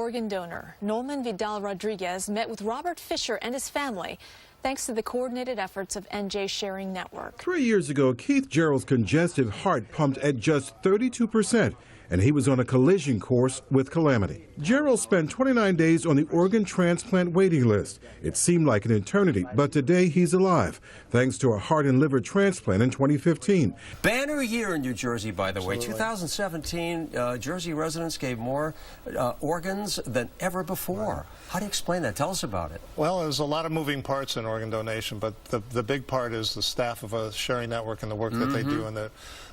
organ donor Nolman Vidal Rodriguez met with Robert Fisher and his family, thanks to the coordinated efforts of NJ Sharing Network. 3 years ago, Keith Gerald's congestive heart pumped at just 32%, and he was on a collision course with calamity. Gerald spent 29 days on the organ transplant waiting list. It seemed like an eternity, but today he's alive, thanks to a heart and liver transplant in 2015. Banner year in New Jersey, by the way. 2017, Jersey residents gave more organs than ever before. How do you explain that? Tell us about it. Well, there's a lot of moving parts in organ donation, but the big part is the staff of a sharing network and the work that they do and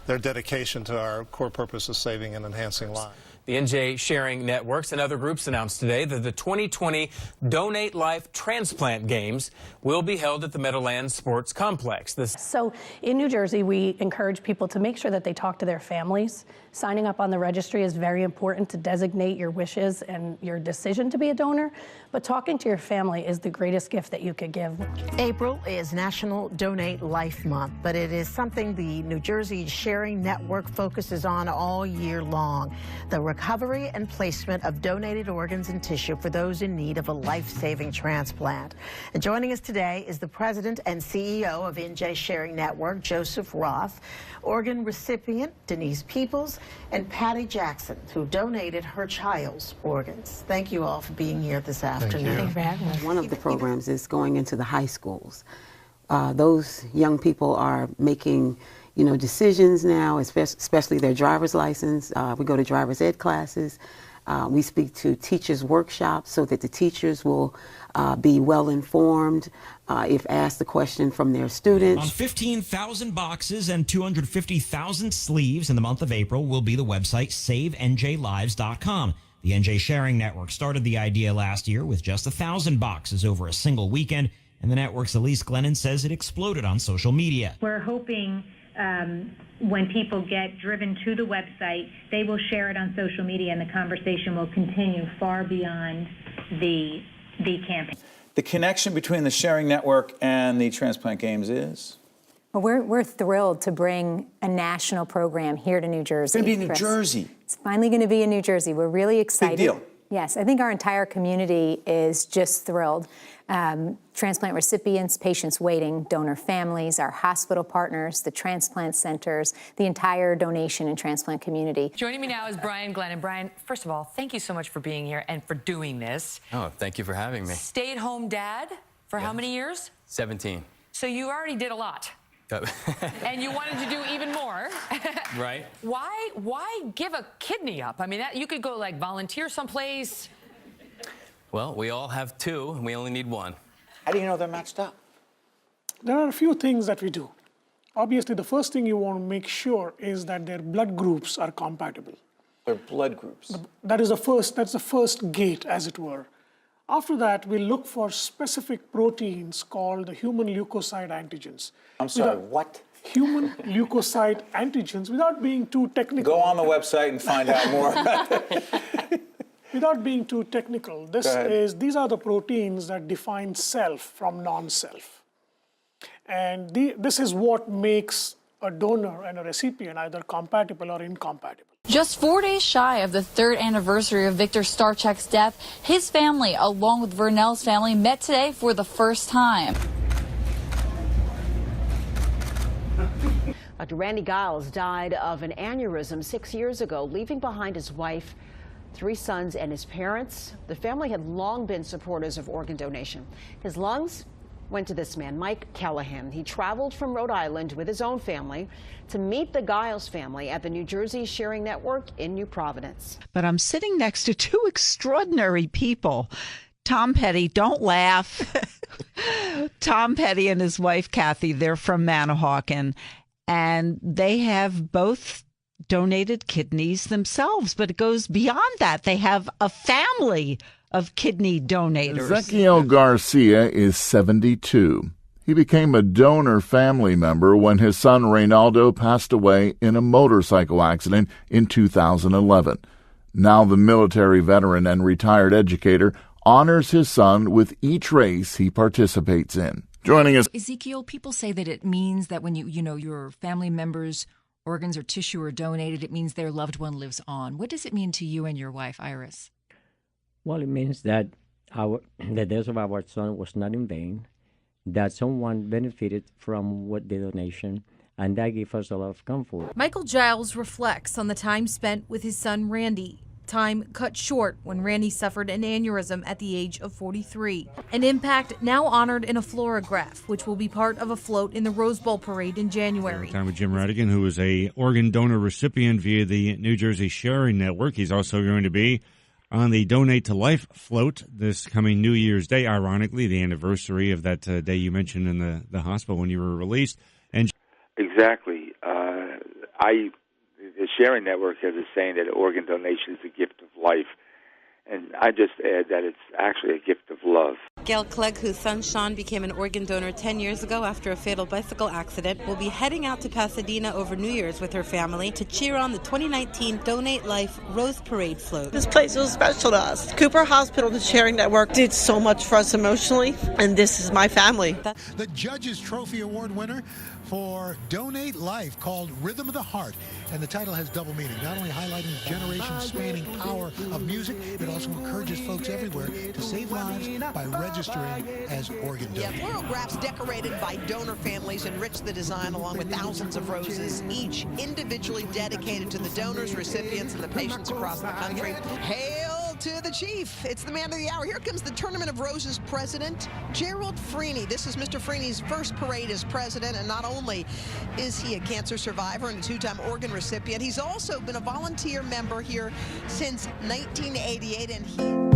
their dedication to our core purpose of saving and enhancing lives. The NJ Sharing Networks and other groups announced today that the 2020 Donate Life Transplant Games will be held at the Meadowlands Sports Complex. So in New Jersey, we encourage people to make sure that they talk to their families. Signing up on the registry is very important to designate your wishes and your decision to be a donor, but talking to your family is the greatest gift that you could give. April is National Donate Life Month, but it is something the New Jersey Sharing Network focuses on all year long. The recovery and placement of donated organs and tissue for those in need of a life-saving transplant. And joining us today is the president and CEO of NJ Sharing Network, Joseph Roth, organ recipient Denise Peoples, and Patty Jackson, who donated her child's organs. Thank you all for being here this afternoon. Thank you for having us. One of the programs is going into the high schools. Those young people are making decisions now, especially their driver's license. We go to driver's ed classes. We speak to teachers' workshops so that the teachers will be well informed if asked the question from their students. On 15,000 boxes and 250,000 sleeves in the month of April will be the website SaveNJLives.com. The NJ Sharing Network started the idea last year with just 1,000 boxes over a single weekend, and the network's Elise Glennon says it exploded on social media. We're hoping when people get driven to the website, they will share it on social media, and the conversation will continue far beyond the campaign. The connection between the Sharing Network and the Transplant Games is? Well, we're thrilled to bring a national program here to New Jersey. It's going to be in New Jersey. It's finally going to be in New Jersey. We're really excited. Big deal. Yes, I think our entire community is just thrilled. Transplant recipients, patients waiting, donor families, our hospital partners, the transplant centers, the entire donation and transplant community. Joining me now is Brian Glenn. And Brian, first of all, thank you so much for being here and for doing this. Oh, thank you for having me. Stay-at-home dad for how many years? 17. So you already did a lot. And you wanted to do even more. Right. Why give a kidney up? I mean, you could go like volunteer someplace. Well, we all have two, and we only need one. How do you know they're matched up? There are a few things that we do. Obviously, the first thing you want to make sure is that their blood groups are compatible. Their blood groups? That's the first gate, as it were. After that, we look for specific proteins called the human leukocyte antigens. I'm sorry, what? Human leukocyte antigens, without being too technical. Go on the website and find out more about it. Without being too technical, these are the proteins that define self from non-self. And this is what makes a donor and a recipient either compatible or incompatible. Just 4 days shy of the third anniversary of Victor Starchek's death, his family, along with Vernell's family, met today for the first time. Dr. Randy Giles died of an aneurysm 6 years ago, leaving behind his wife, 3 sons, and his parents. The family had long been supporters of organ donation. His lungs went to this man, Mike Callahan. He traveled from Rhode Island with his own family to meet the Giles family at the New Jersey Sharing Network in New Providence. But I'm sitting next to 2 extraordinary people. Tom Petty, don't laugh. Tom Petty and his wife, Kathy, they're from Manahawkin, and they have both donated kidneys themselves, but it goes beyond that. They have a family of kidney donators. Ezequiel Garcia is 72. He became a donor family member when his son Reynaldo passed away in a motorcycle accident in 2011. Now the military veteran and retired educator honors his son with each race he participates in. Joining us, Ezequiel, people say that it means that when your family members' organs or tissue are donated, it means their loved one lives on. What does it mean to you and your wife, Iris? Well, it means that the death of our son was not in vain, that someone benefited from the donation, and that gives us a lot of comfort. Michael Giles reflects on the time spent with his son Randy. Time cut short when Randy suffered an aneurysm at the age of 43. An impact now honored in a fluorograph, which will be part of a float in the Rose Bowl parade in January. Time with Jim Radigan, who is a organ donor recipient via the New Jersey Sharing Network. He's also going to be on the Donate to Life float this coming New Year's Day, ironically, the anniversary of that day you mentioned in the hospital when you were released. And exactly. The Sharing Network has a saying that organ donation is a gift of life. And I just add that it's actually a gift of love. Gail Clegg, whose son Sean became an organ donor 10 years ago after a fatal bicycle accident, will be heading out to Pasadena over New Year's with her family to cheer on the 2019 Donate Life Rose Parade float. This place was special to us. Cooper Hospital, the Sharing Network, did so much for us emotionally, and this is my family. The Judges Trophy Award winner for Donate Life, called Rhythm of the Heart. And the title has double meaning, not only highlighting the generation-spanning power of music, it also encourages folks everywhere to save lives by registering as organ donors. Yeah, fluorographs decorated by donor families enrich the design along with thousands of roses, each individually dedicated to the donors, recipients, and the patients across the country. Hail to the chief. It's the man of the hour. Here comes the Tournament of Roses president, Gerald Freeney. This is Mr. Freeney's first parade as president, and not only is he a cancer survivor and a two-time organ recipient, he's also been a volunteer member here since 1988, and he